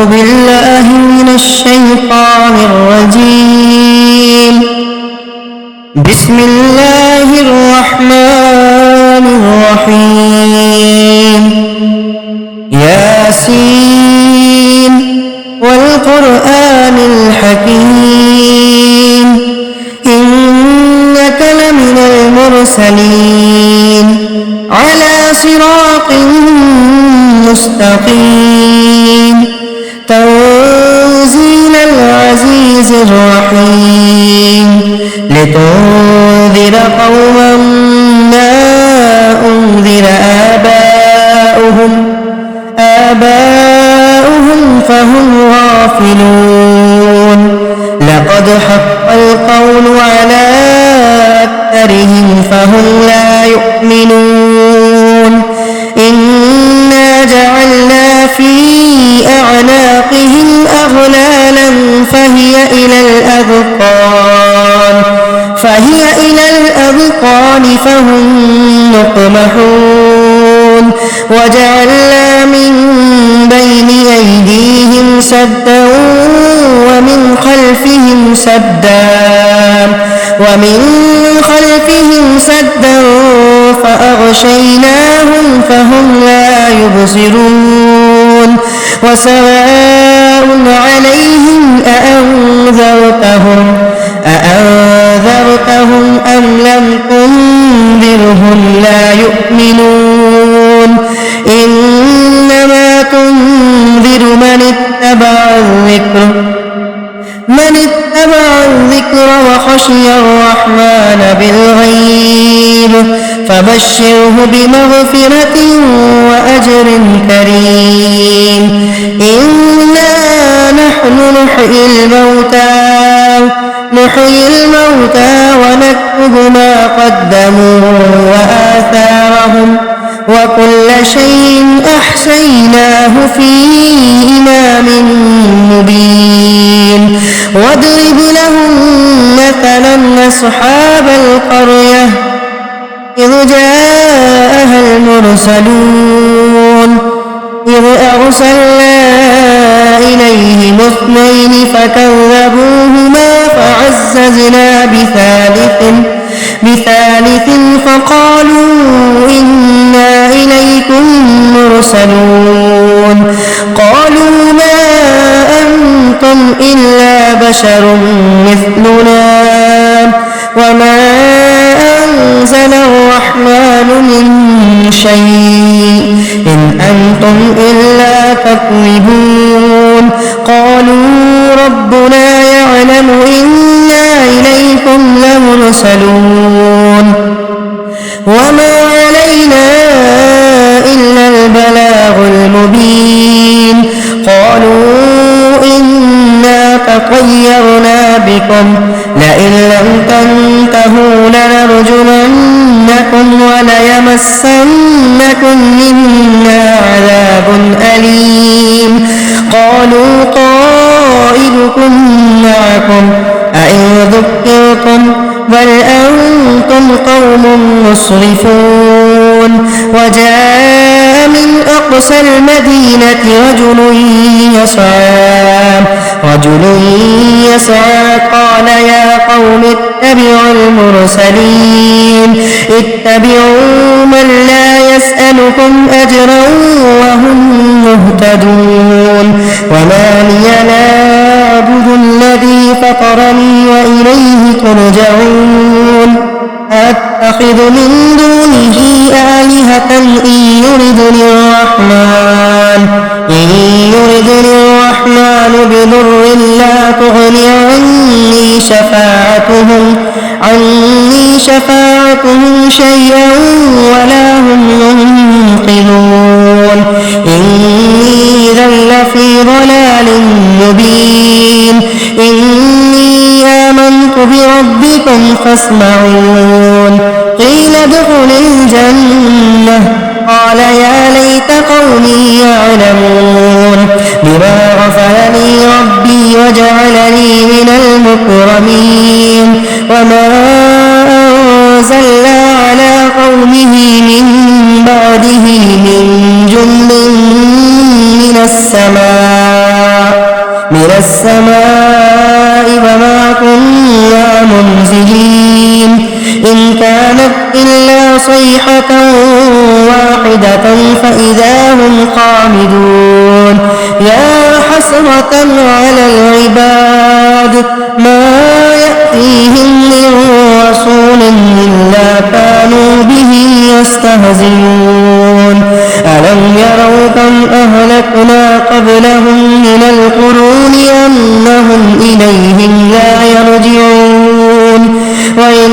بالله من الشيطان الرجيم. بسم الله الرحمن الرحيم. ياسين والقرآن الحكيم إنك لمن المرسلين على صراط مستقيم تنزيل العزيز الرحيم لتنذر قوما ما أنذر آباؤهم فهم غافلون لقد حق القول على أكثرهم فهم لا يؤمنون إنا جعلنا في أعناقهم أغلالا فهي إلى الأذقان فهم مقمحون وجعلنا من بين أيديهم سدا ومن خلفهم سدا فأغشيناهم فهم لا يبصرون وسواء عليهم أأنذرتهم أم لم تنذرهم لا يؤمنون إنما تنذر من اتبع الذكر وخشي الرحمن بالغيب فبشره بمغفرة وأجر كريم. إنا نحن نحيي الموتى ونكتب ما قدموا وآثارهم وكل شيء أحصيناه في إمام مبين. واضرب لهم مثلا أصحاب القرية إذ جاءها المرسلون إذ أرسلنا إليهم 2 فكذبوهما فعززنا بثالث فقالوا إنا إليكم مرسلون قالوا ما أنتم إلا بشر مثلنا وما أنزل الرحمن من شيء إن أنتم إلا تكذبون قالوا ربنا يعلم إنا إليكم لمرسلون وما علينا إلا البلاغ المبين. قالوا إنا تطيرنا بكم لئن لم تنتهوا لنرجمنكم وليمسنكم منا عذاب أليم. قالوا طائركم معكم أئن ذكرتم بل أنتم قوم مسرفون. وجاء من أقصى المدينة رجل يسعى قال يا قوم اتبعوا من لا يسألكم أجرا وهم مهتدون. وما لي لا أعبد الذي فطرني وإليه ترجعون. أتخذ من دونه آلهة إن يردني الرحمن بضر لا تغن عني شفاعتهم شيئا ولا هم ينقذون. إني إذا لفي ضلال مبين. إني آمنت بربكم فاسمعون. قيل ادخل الجنة قال يا ليت قومي يعلمون بما غفر لي ربي وجعلني من المكرمين. وما أنزلنا على قومه من بعده من جند من السماء من السماء وما كنا منزلين إن كانت إلا صيحة واحدة فإذا هم خامدون يا حسرة على العباد ما يأتيهم من رسول إلا كانوا به يستهزئون ألم يروا كم أهلكنا قبلهم من القرون أنهم إليهم لا يرجعون وإن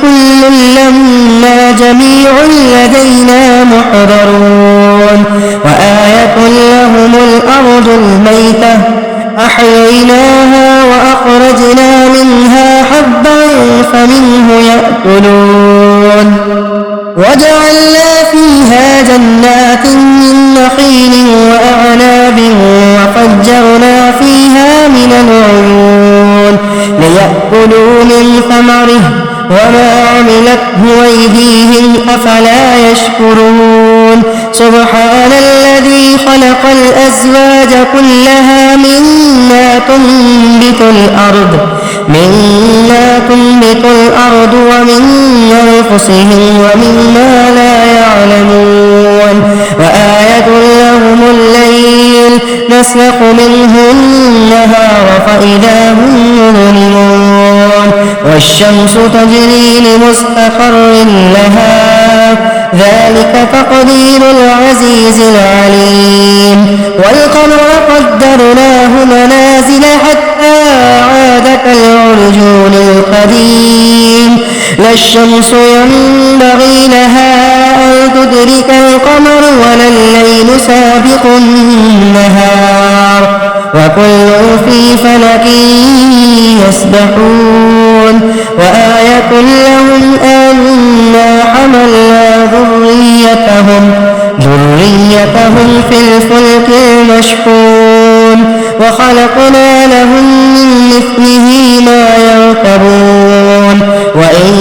كل لما جميع لدينا محضرون وآية لهم الأرض الميتة أحييناها وأخرجنا منها حبا فمنه يأكلون وجعلنا فيها جنات من نخيل وأعناب وفجرنا فيها من العيون ليأكلوا من ثمره وما عملته أيديهم أفلا يشكرون سبحان الذي خلق الأزواج كلها مما تنبت الأرض ومن أنفسهم ومما لا يعلمون وآية لهم الليل نسلخ منه النهار فإذا هم مظلمون والشمس تجري لمستقر لها ذلك تقدير العزيز العليم والقمر قدرناه منازل حتى عاد كالعرجون القديم لا الشمس ينبغي لها أن تدرك القمر ولا الليل سابق النهار وكل في فلك يسبحون وآية لهم أنا حملنا ذريتهم في الفلك المشحون وخلقنا لهم من مثله ما يركبون وإن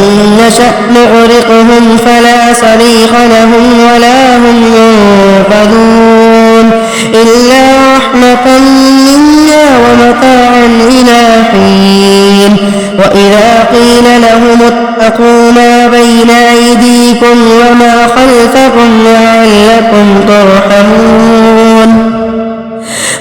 نشأ نغرقهم فلا صريخ لهم ولا هم ينقذون إلا رحمة منا ومتاعا إلى حين وإذا قيل لهم اتقوا ما بين أيديكم وما خلفكم لعلكم ترحمون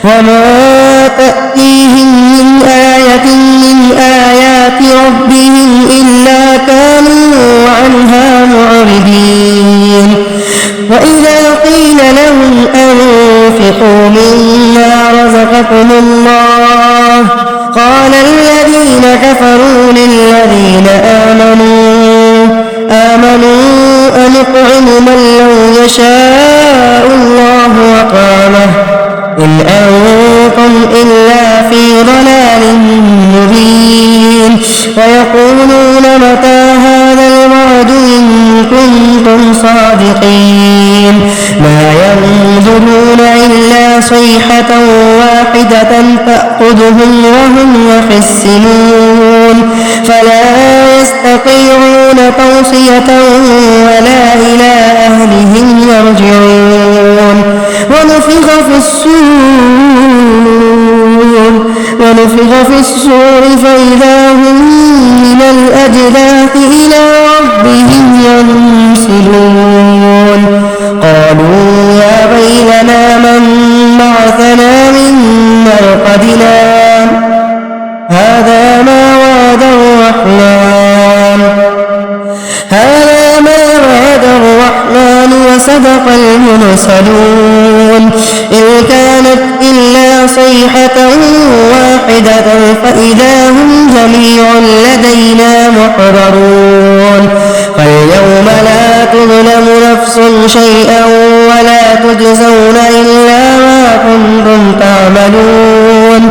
وما تأتيهم من آية من آيات ربهم إلا كانوا عنها معرضين وإذا قيل لهم أنفقوا مما رزقكم الله قال الذين كفروا للذين آمنوا أنطعم من لو يشاء الله وطعمه إن أنتم إلا في ضلال مبين ويقولون متى هذا الوعد إن كنتم صادقين ما ينظرون إلا صيحة واحدة تأخذهم وهم يخسرون فلا يستطيعون توصية ولا إلى أهلهم يرجعون ونفخ في الصور فإذا هم من الأجداث إلى ربهم ينسلون قالوا يا ويلنا من بعثنا من مرقدنا هذا ما وعد الرحمن وصدق المرسلون إن كانت إلا صيحة واحدة فإذا هم جميع لدينا محضرون فاليوم لا تظلم نفس شيئا ولا تجزون إلا ما كنتم تعملون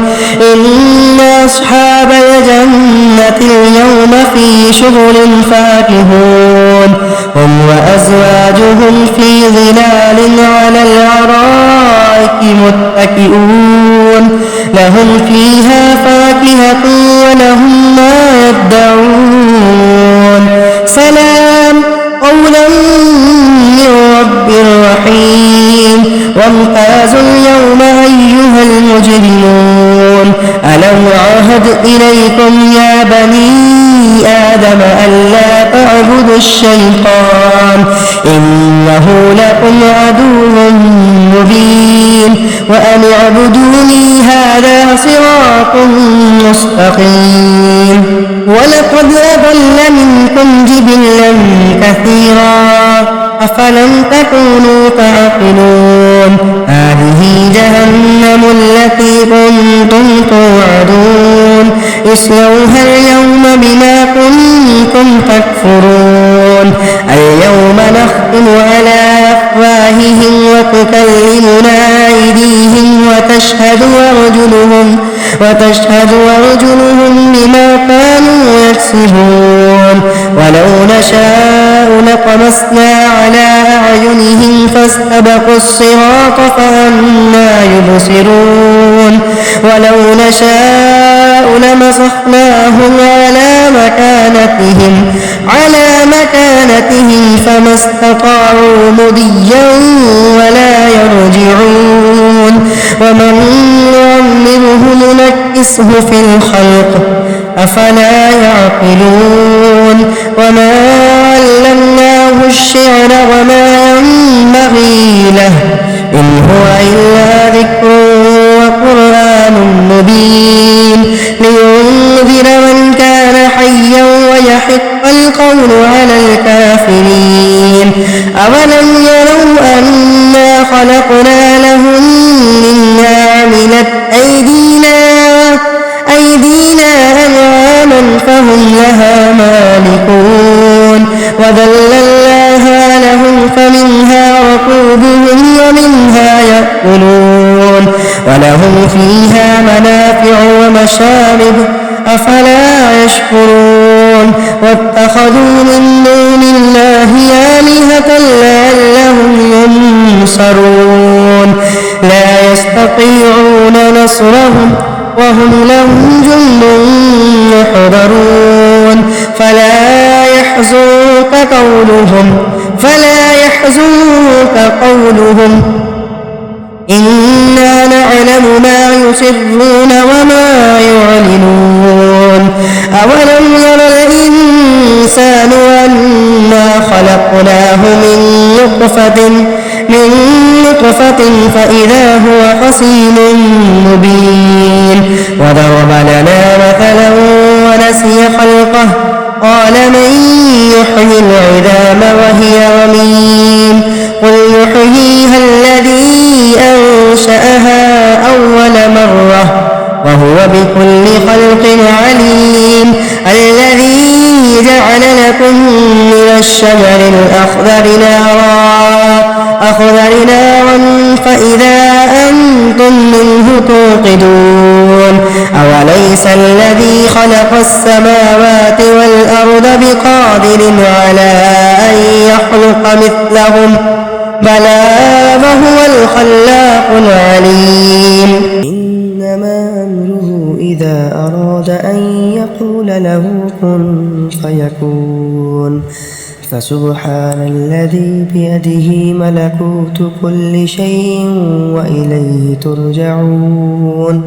إن أصحاب الجنة اليوم في شغل فاكهون هم وأزواجهم في ظلال على الأرائك متكئون لهم فيها فاكهة ولهم ما يدعون سلام قولا من رب رحيم وامتازوا اليوم أيها المجرمون وعهد إليكم يا بني آدم ألا تعبدوا الشيطان إنه لكم عدو مبين وأن اعبدوني هذا صراط مستقيم ولقد أضل منكم جبلا كثيرا أفلم تكونوا تعقلون هذه جهنم التي كنتم توعدون اصلوها اليوم بما كنتم تكفرون اليوم نختم على أفواههم وتكلمنا أيديهم وتشهد أرجلهم بما كانوا يكسبون ولو نشاء لطمسنا على أعينهم فاستبقوا الصراط فأنى يبصرون ولو نشاء لمسخناهم على مكانتهم فما استطاعوا مضيا ولا يرجعون ومن نعمره ننكسه في الخلق أفلا يعقلون وما علمناه الشعر وما ينبغي له إن هو إلا ذكر وقرآن مبين لينذر من كان حيا ويحق القول على الكافرين أولم يروا أنا خلقنا لهم مما عملت أيدينا أنعاما فهم لها مالكون وذللناها لهم فمنها ركوبهم ومنها يأكلون ولهم فيها منافع ومشارب أفلا يشكرون واتخذوا من دون الله آلهة لعلهم ينصرون لا يستطيعون نصرهم وهم لهم جند محضرون فلا يحزنك قولهم إنا نعلم ما يسرون وما يعلنون أولم ير الإنسان أنا خلقناه من نطفة فإذا هو خصيم مبين وضرب لنا مثلا ونسي خلقه قال من يحيي العظام وهي رميم قل يحييها الذي أنشأها أول مرة وهو بكل خلق عليم الذي جعل لكم من الشجر الأخضر نارا فإذا أنتم منه توقدون أوليس الذي خلق السماوات والأرض بقادر على أن يخلق مثلهم بلى وهو الخلاق العليم إنما أمره إذا أراد أن يقول له كن فيكون فسبحان الذي بيده ملكوت كل شيء وإليه ترجعون